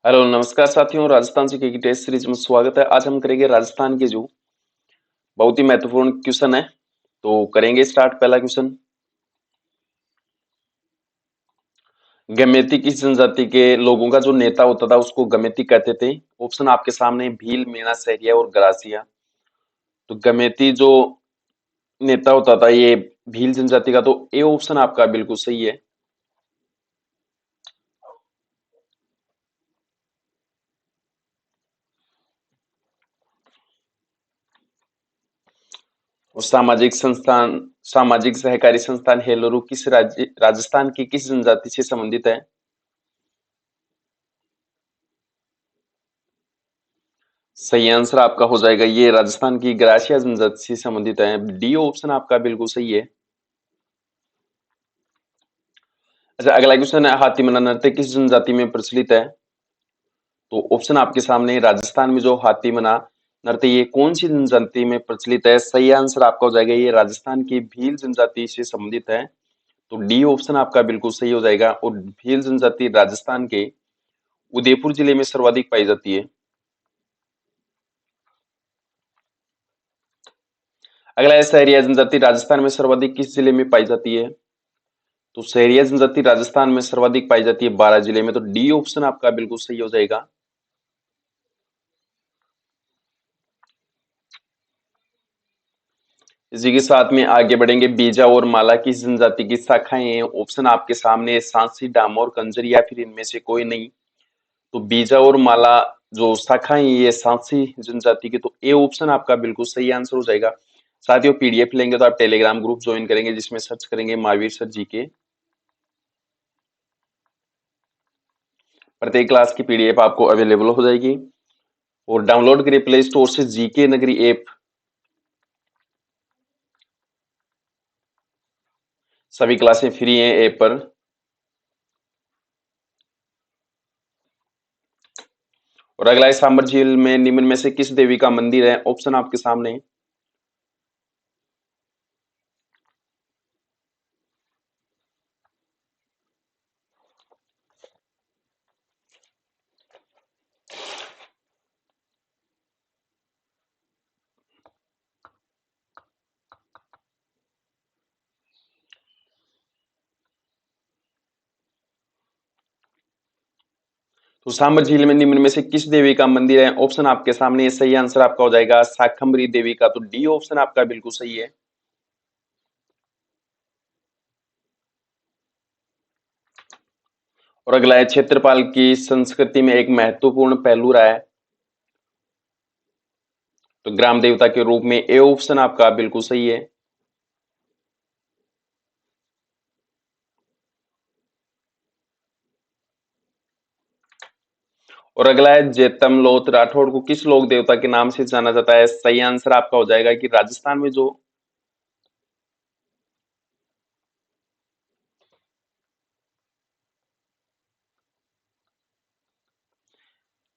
Hello नमस्कार साथियों, राजस्थान से की टेस्ट सीरीज में स्वागत है। आज हम करेंगे राजस्थान के जो बहुत ही महत्वपूर्ण क्वेश्चन है। तो करेंगे स्टार्ट। पहला क्वेश्चन, गमेती किस जनजाति के लोगों का जो नेता होता था उसको गमेती कहते थे? ऑप्शन आपके सामने, भील, मीणा, सहरिया और गरासिया। तो गमेती जो नेता होता था ये भील जनजाति का, तो ए ऑप्शन आपका बिल्कुल सही है। और सामाजिक सहकारी संस्थान हेलोरू किस राज्य राजस्थान की किस जनजाति से संबंधित है? सही आंसर आपका हो जाएगा, ये राजस्थान की ग्रासिया जनजाति से संबंधित है। डी ऑप्शन आपका बिल्कुल सही है। अच्छा, अगला क्वेश्चन है, हाथी मना नृत्य किस जनजाति में प्रचलित है? तो ऑप्शन आपके सामने, राजस्थान में जो हाथी मना नृत्य ये कौन सी जनजाति में प्रचलित है? सही आंसर आपका हो जाएगा, ये राजस्थान की भील जनजाति से संबंधित है। तो डी ऑप्शन आपका बिल्कुल सही हो जाएगा। और भील जनजाति राजस्थान के उदयपुर जिले में सर्वाधिक पाई जाती है। अगला है, सहरिया जनजाति राजस्थान में सर्वाधिक किस जिले में पाई जाती है? तो सहरिया जनजाति राजस्थान में सर्वाधिक पाई जाती है 12 जिले में। तो डी ऑप्शन आपका बिल्कुल सही हो जाएगा। इसी के साथ में आगे बढ़ेंगे, बीजा और माला किस जनजाति की शाखाएं हैं? ऑप्शन आपके सामने, सांसी, डामोर, कंजर या फिर इनमें से कोई नहीं। तो बीजा और माला जो शाखाएं हैं, ये सांसी जनजाति की। तो ए ऑप्शन आपका बिल्कुल सही आंसर हो जाएगा। साथियों, पीडीएफ लेंगे तो आप टेलीग्राम ग्रुप ज्वाइन करेंगे जिसमें सर्च करेंगे महावीर सर जी के। प्रत्येक क्लास की पीडीएफ आपको अवेलेबल हो जाएगी। और डाउनलोड करिए प्ले स्टोर से जीके नगरी ऐप। सभी क्लासें फ्री हैं ऐप पर। और अगला है, सांबर झील में निम्न में से किस देवी का मंदिर है? ऑप्शन आपके सामने। तो सांबर झील में निम्न में से किस देवी का मंदिर है? ऑप्शन आपके सामने। सही आंसर आपका हो जाएगा शाकंभरी देवी का। तो डी ऑप्शन आपका बिल्कुल सही है। और अगला है, क्षेत्रपाल की संस्कृति में एक महत्वपूर्ण पहलू रहा है तो ग्राम देवता के रूप में। ए ऑप्शन आपका बिल्कुल सही है। और अगला है, जेतम लोथ राठौड़ को किस लोक देवता के नाम से जाना जाता है? सही आंसर आपका हो जाएगा कि राजस्थान में जो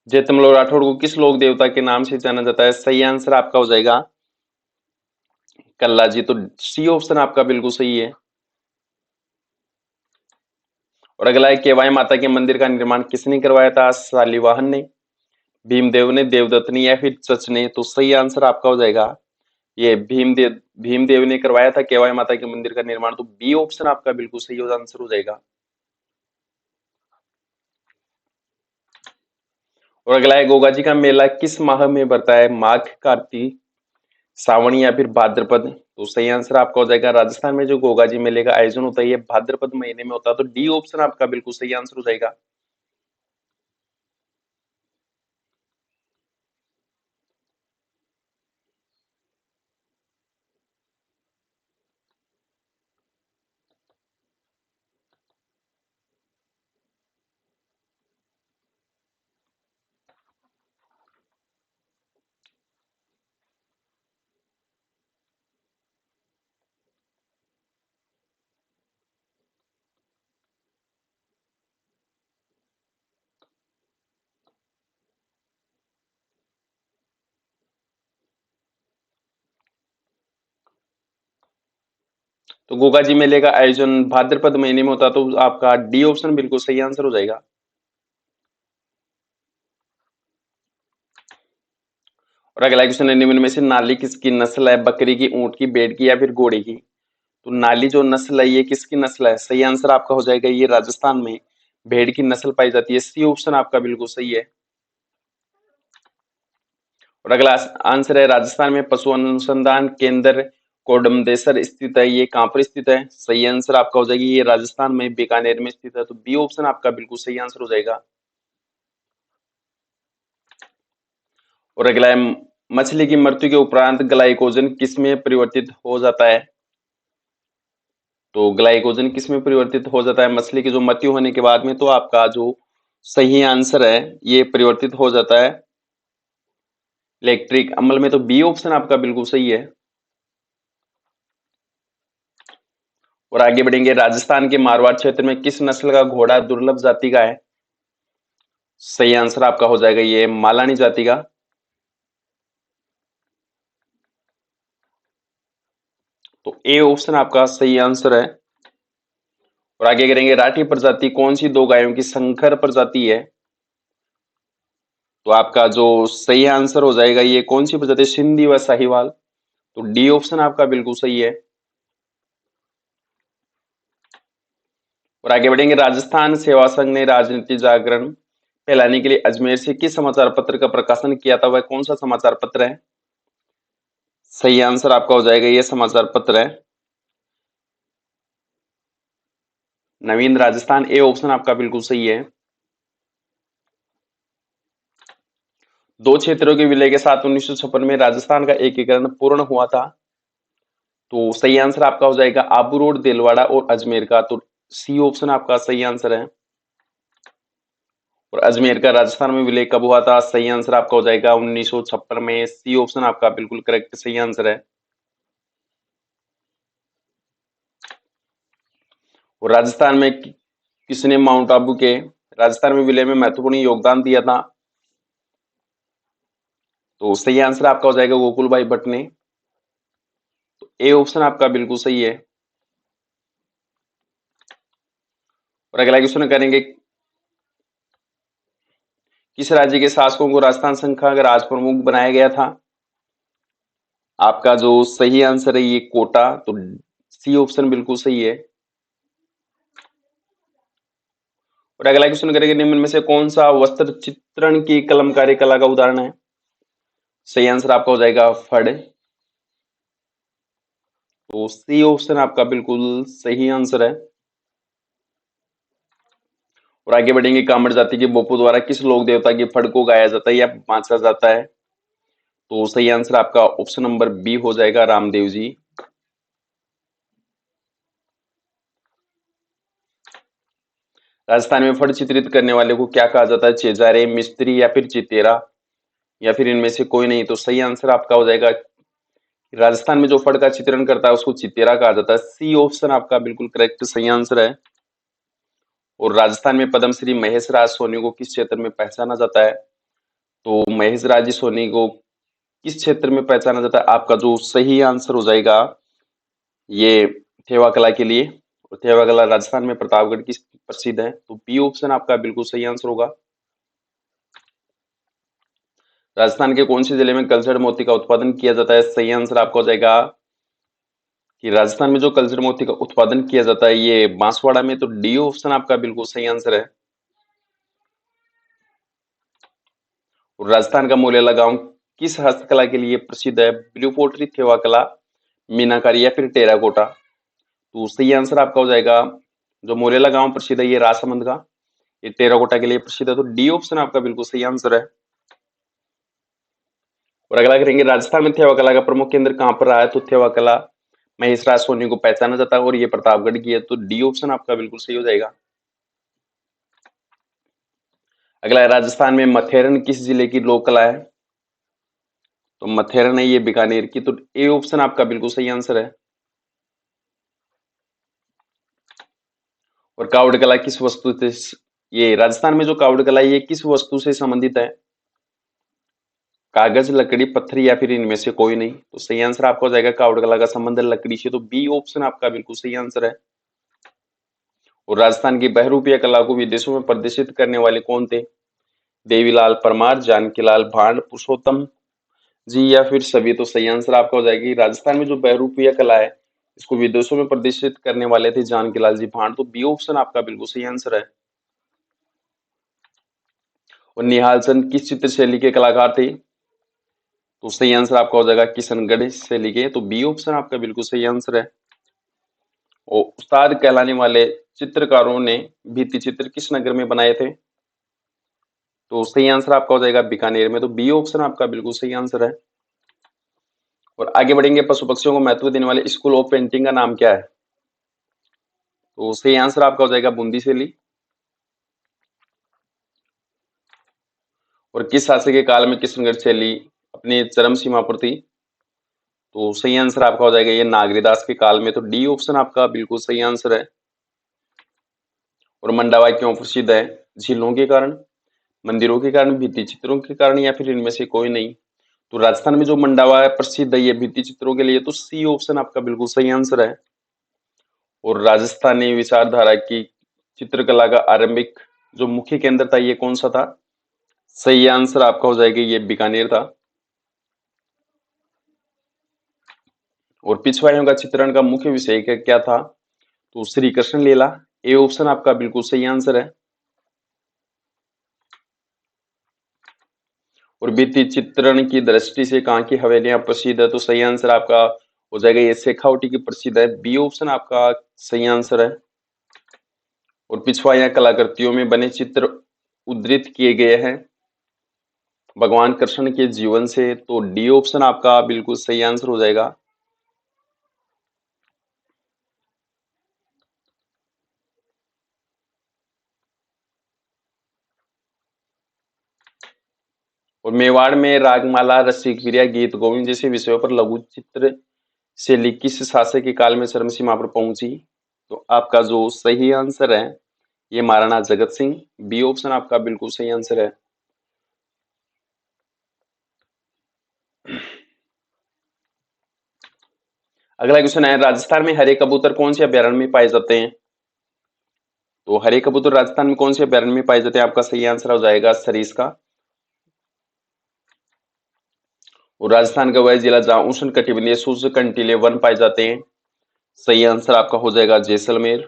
जेतम लोथ राठौड़ को किस लोक देवता के नाम से जाना जाता है? सही आंसर आपका हो जाएगा कल्ला जी। तो सी ऑप्शन आपका बिल्कुल सही है। और अगला है, केवाई माता के मंदिर का निर्माण किसने करवाया था? शालिवाहन ने, भीमदेव ने, देवदत्त ने या फिर चच ने? तो सही आंसर आपका हो जाएगा, ये भीमदेव ने करवाया था केवाई माता के मंदिर का निर्माण। तो बी ऑप्शन आपका बिल्कुल सही आंसर हो जाएगा। और अगला है, गोगा जी का मेला किस माह में बढ़ता है? माघ, कार्तिक, सावन या फिर भाद्रपद? तो सही आंसर आपका हो जाएगा, राजस्थान में जो गोगा जी मेले का आयोजन होता है ये भाद्रपद महीने में होता है। तो डी ऑप्शन आपका बिल्कुल सही आंसर हो जाएगा। तो गोगा जी मेले का आयोजन भाद्रपद महीने में होता है। तो आपका डी ऑप्शन बिल्कुल सही आंसर हो जाएगा। और अगला क्वेश्चन है, निम्न में से नाली किसकी नस्ल है? बकरी की, ऊंट की, भेड़ की या फिर घोड़े की? तो नाली जो नस्ल है ये किसकी नस्ल है? सही आंसर आपका हो जाएगा ये राजस्थान में भेड़ की नस्ल पाई जाती है। सी ऑप्शन आपका बिल्कुल सही है। और अगला आंसर है, राजस्थान में पशु अनुसंधान केंद्र कोडमदेसर स्थित है, ये कहां पर स्थित है? सही आंसर आपका हो जाएगी ये राजस्थान में बीकानेर में स्थित है। तो बी ऑप्शन आपका बिल्कुल सही आंसर हो जाएगा। और अगला है, मछली की मृत्यु के उपरांत ग्लाइकोजन किसमें परिवर्तित हो जाता है? तो ग्लाइकोजन किसमें परिवर्तित हो जाता है मछली की जो मृत्यु होने के बाद में? तो आपका जो सही आंसर है ये परिवर्तित हो जाता है इलेक्ट्रिक अम्ल में। तो बी ऑप्शन आपका बिल्कुल सही है। और आगे बढ़ेंगे, राजस्थान के मारवाड़ क्षेत्र में किस नस्ल का घोड़ा दुर्लभ जाति का है? सही आंसर आपका हो जाएगा ये मालानी जाति का। तो ए ऑप्शन आपका सही आंसर है। और आगे करेंगे, राठी प्रजाति कौन सी दो गायों की संकर प्रजाति है? तो आपका जो सही आंसर हो जाएगा ये कौन सी प्रजाति? सिंधी व साहिवाल। तो डी ऑप्शन आपका बिल्कुल सही है। और आगे बढ़ेंगे, राजस्थान सेवा संघ ने राजनीति जागरण फैलाने के लिए अजमेर से किस समाचार पत्र का प्रकाशन किया था? वह कौन सा समाचार पत्र है? सही आंसर आपका हो जाएगा ये समाचार पत्र है नवीन राजस्थान। ए ऑप्शन आपका बिल्कुल सही है। दो क्षेत्रों के विलय के साथ 1956 में राजस्थान का एकीकरण पूर्ण हुआ था। तो सही आंसर आपका हो जाएगा आबू रोड, देलवाड़ा और अजमेर का। तो सी ऑप्शन आपका सही आंसर है। और अजमेर का राजस्थान में विलय कब हुआ था? सही आंसर आपका हो जाएगा 1956 में। सी ऑप्शन आपका बिल्कुल करेक्ट सही आंसर है। और राजस्थान में किसने माउंट आबू के राजस्थान में विलय में महत्वपूर्ण योगदान दिया था? तो सही आंसर आपका हो जाएगा गोकुल भाई भट्ट ने। तो ए ऑप्शन आपका बिल्कुल सही है। और अगला क्वेश्चन करेंगे, किस राज्य के शासकों को राजस्थान संघ का राज प्रमुख बनाया गया था? आपका जो सही आंसर है ये कोटा। तो सी ऑप्शन बिल्कुल सही है। और अगला क्वेश्चन करेंगे, निम्न में से कौन सा वस्त्र चित्रण की कलमकारी कला का उदाहरण है? सही आंसर आपका हो जाएगा फड़। तो सी ऑप्शन आपका बिल्कुल सही आंसर है। और आगे बढ़ेंगे, कामड़ जाति के बोपो द्वारा किस लोक देवता की फड़ को गाया जाता है या बांचा जाता है? तो सही आंसर आपका ऑप्शन नंबर बी हो जाएगा रामदेव जी। राजस्थान में फड़ चित्रित करने वाले को क्या कहा जाता है? चेजारे, मिस्त्री या फिर चितेरा या फिर इनमें से कोई नहीं? तो सही आंसर आपका हो जाएगा, राजस्थान में जो फड़ का चित्रण करता है उसको चितेरा कहा जाता है। सी ऑप्शन आपका बिल्कुल करेक्ट सही आंसर है। और राजस्थान में पद्मश्री महेश राज सोनी को किस क्षेत्र में पहचाना जाता है? तो महेश राज सोनी को किस क्षेत्र में पहचाना जाता है? आपका जो सही आंसर हो जाएगा ये थेवा कला के लिए। और थेवा कला राजस्थान में प्रतापगढ़ की प्रसिद्ध है। तो बी ऑप्शन आपका बिल्कुल सही आंसर होगा। राजस्थान के कौन से जिले में कल्चर मोती का उत्पादन किया जाता है? सही आंसर आपका हो जाएगा कि राजस्थान में जो कल्चर मोती का उत्पादन किया जाता है ये बांसवाड़ा में। तो डी ऑप्शन आपका बिल्कुल सही आंसर है। और राजस्थान का मोलेला गांव किस हस्तकला के लिए प्रसिद्ध है? ब्लू पोट्री, थेवा कला, मीनाकारी या फिर टेराकोटा? तो सही आंसर आपका हो जाएगा, जो मोरेला गांव प्रसिद्ध है ये राजसमंद का, ये टेराकोटा के लिए प्रसिद्ध है। तो डी ऑप्शन आपका बिल्कुल सही आंसर है। और अगला करेंगे, राजस्थान में थेवा कला का प्रमुख केंद्र कहां पर रहा है? तो थेवा कला महेश राज सोनी को पहचाना जाता है और ये प्रतापगढ़ की है। तो डी ऑप्शन आपका बिल्कुल सही हो जाएगा। अगला है, राजस्थान में मथेरन किस जिले की लोक कला है? तो मथेरन है ये बीकानेर की। तो ए ऑप्शन आपका बिल्कुल सही आंसर है। और कावड़ कला किस वस्तु से ये राजस्थान में जो कावड़ कला है ये किस वस्तु से संबंधित है? कागज, लकड़ी, पत्थर या फिर इनमें से कोई नहीं? तो सही आंसर आपका हो जाएगा कावड़ कला का संबंध लकड़ी से। तो बी ऑप्शन आपका बिल्कुल सही आंसर है। और राजस्थान की बहरूपिया कला को विदेशों में प्रदर्शित करने वाले कौन थे? देवीलाल परमार, जानकीलाल भांड, पुरुषोत्तम जी या फिर सभी। तो सही आंसर आपका हो जाएगा कि राजस्थान में जो बहरूपिया कला है इसको विदेशों में प्रदर्शित करने वाले थे जानकीलाल जी भांड। तो बी ऑप्शन आपका बिल्कुल सही आंसर है। और निहाल चंद किस चित्र शैली के कलाकार थे? तो सही आंसर आपका हो जाएगा किशनगढ़ शैली के। तो बी ऑप्शन आपका बिल्कुल सही आंसर है। और उस्ताद कहलाने वाले चित्रकारों ने भित्ति चित्र किस नगर में बनाए थे? तो सही आंसर आपका हो जाएगा बीकानेर में। तो बी ऑप्शन आपका बिल्कुल सही आंसर है। और आगे बढ़ेंगे, पशु पक्षियों को महत्व देने वाले स्कूल ऑफ पेंटिंग का नाम क्या है? तो सही आंसर आपका हो जाएगा बूंदी शैली। और किस शासक के काल में किशनगढ़ शैली अपनी चरम सीमा पर थी? तो सही आंसर आपका हो जाएगा ये नागरीदास के काल में। तो डी ऑप्शन आपका बिल्कुल सही आंसर है। और मंडावा क्यों प्रसिद्ध है? झीलों के कारण, मंदिरों के कारण, भित्ति चित्रों के कारण, या फिर इनमें से कोई नहीं? तो राजस्थान में जो मंडावा है प्रसिद्ध है ये भित्ति चित्रों के लिए। तो सी ऑप्शन आपका बिल्कुल सही आंसर है। और राजस्थानी विचारधारा की चित्रकला का आरंभिक जो मुख्य केंद्र था ये कौन सा था? सही आंसर आपका हो जाएगा ये बीकानेर था। और पिछवाइयों का चित्रण का मुख्य विषय क्या था? तो श्री कृष्ण लीला। ए ऑप्शन आपका बिल्कुल सही आंसर है। और भित्ति चित्रण की दृष्टि से कहाँ की हवेलियां प्रसिद्ध है? तो सही आंसर आपका हो जाएगा ये शेखावटी की प्रसिद्ध है। बी ऑप्शन आपका सही आंसर है। और पिछवाइयां कलाकृतियों में बने चित्र उद्धृत किए गए हैं भगवान कृष्ण के जीवन से। तो डी ऑप्शन आपका बिल्कुल सही आंसर हो जाएगा। और मेवाड़ में रागमाला, रसिक वीर्या, गीत गोविंद जैसे विषयों पर लघु चित्र शैली किस शासक के काल में चरम सीमा पर पहुंची? तो आपका जो सही आंसर है ये महाराणा जगत सिंह। बी ऑप्शन आपका बिल्कुल सही आंसर है। अगला क्वेश्चन है, राजस्थान में हरे कबूतर कौन से अभ्यारण्य में पाए जाते हैं? तो हरे कबूतर राजस्थान में कौन से अभ्यारण्य में पाए जाते हैं? आपका सही आंसर हो जाएगा सरिस्का। और राजस्थान का वह जिला जहां उष्ण कटिबंधीय शुष्क कंटीले वन पाए जाते हैं? सही आंसर आपका हो जाएगा जैसलमेर।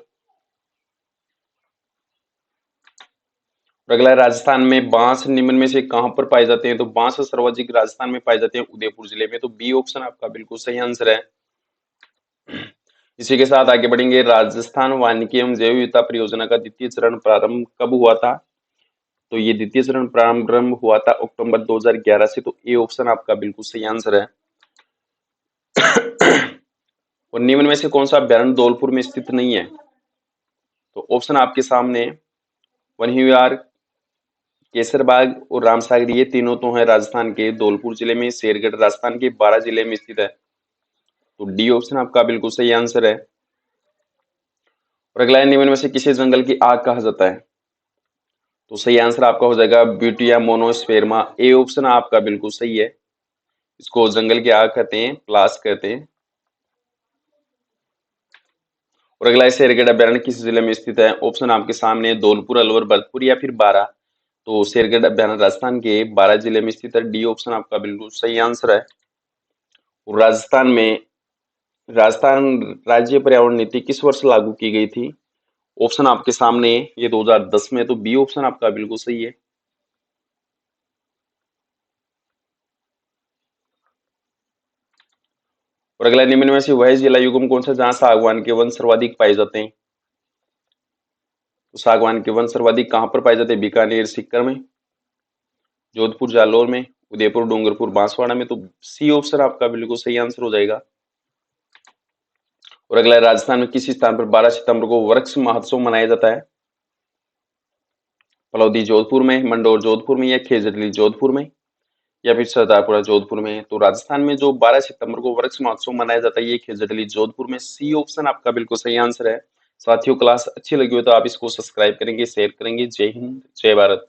और अगला है, राजस्थान में बांस निम्न में से कहां पर पाए जाते हैं? तो बांस सर्वाधिक राजस्थान में पाए जाते हैं उदयपुर जिले में। तो बी ऑप्शन आपका बिल्कुल सही आंसर है। इसी के साथ आगे बढ़ेंगे, राजस्थान वानिकी एवं जैव विविधता परियोजना का द्वितीय चरण प्रारंभ कब हुआ था? तो ये द्वितीय चरण प्रारंभ हुआ था अक्टूबर 2011 से। तो ए ऑप्शन आपका बिल्कुल सही आंसर है। और निम्न में से कौन सा अभ्यारण्य धौलपुर में स्थित नहीं है? तो ऑप्शन आपके सामने वन विहार, केसरबाग और रामसागर, ये तीनों तो है राजस्थान के धौलपुर जिले में। शेरगढ़ राजस्थान के 12 जिले में स्थित है। तो डी ऑप्शन आपका बिल्कुल सही आंसर है। और अगला है, निम्न में से किसे जंगल की आग कहा जाता है? तो सही आंसर आपका हो जाएगा ब्यूटिया मोनोस्पेरमा। ए ऑप्शन आपका बिल्कुल सही है। इसको जंगल की आग कहते हैं, प्लास कहते हैं। और अगला है, शेरगढ़ अभ्यारण्य किस जिले में स्थित है? ऑप्शन आपके सामने धौलपुर, अलवर, भरतपुर या फिर बारा। तो शेरगढ़ अभ्यारण्य राजस्थान के 12 जिले में स्थित है। डी ऑप्शन आपका बिल्कुल सही आंसर है। और राजस्थान राज्य पर्यावरण नीति किस वर्ष लागू की गई थी? ऑप्शन आपके सामने ये 2010 में। तो बी ऑप्शन आपका बिल्कुल सही है। और अगला, निम्न में से वह जिला युग्म कौन सा जहां सागवान के वन सर्वाधिक पाए जाते हैं? तो सागवान के वन सर्वाधिक कहां पर पाए जाते हैं? बीकानेर, सीकर में, जोधपुर, जालौर में, उदयपुर, डूंगरपुर, बांसवाड़ा में। तो सी ऑप्शन आपका बिल्कुल सही आंसर हो जाएगा। और अगला, राजस्थान में किस स्थान पर 12 सितंबर को वृक्ष महोत्सव मनाया जाता है? फलौदी जोधपुर में, मंडोर जोधपुर में, या खेजड़ली जोधपुर में, या फिर सरदारपुरा जोधपुर में। तो राजस्थान में जो 12 सितंबर को वृक्ष महोत्सव मनाया जाता है ये खेजड़ली जोधपुर में। सी ऑप्शन आपका बिल्कुल सही आंसर है। साथियों, क्लास अच्छी लगी हो तो आप इसको सब्सक्राइब करेंगे, शेयर करेंगे। जय हिंद, जय भारत।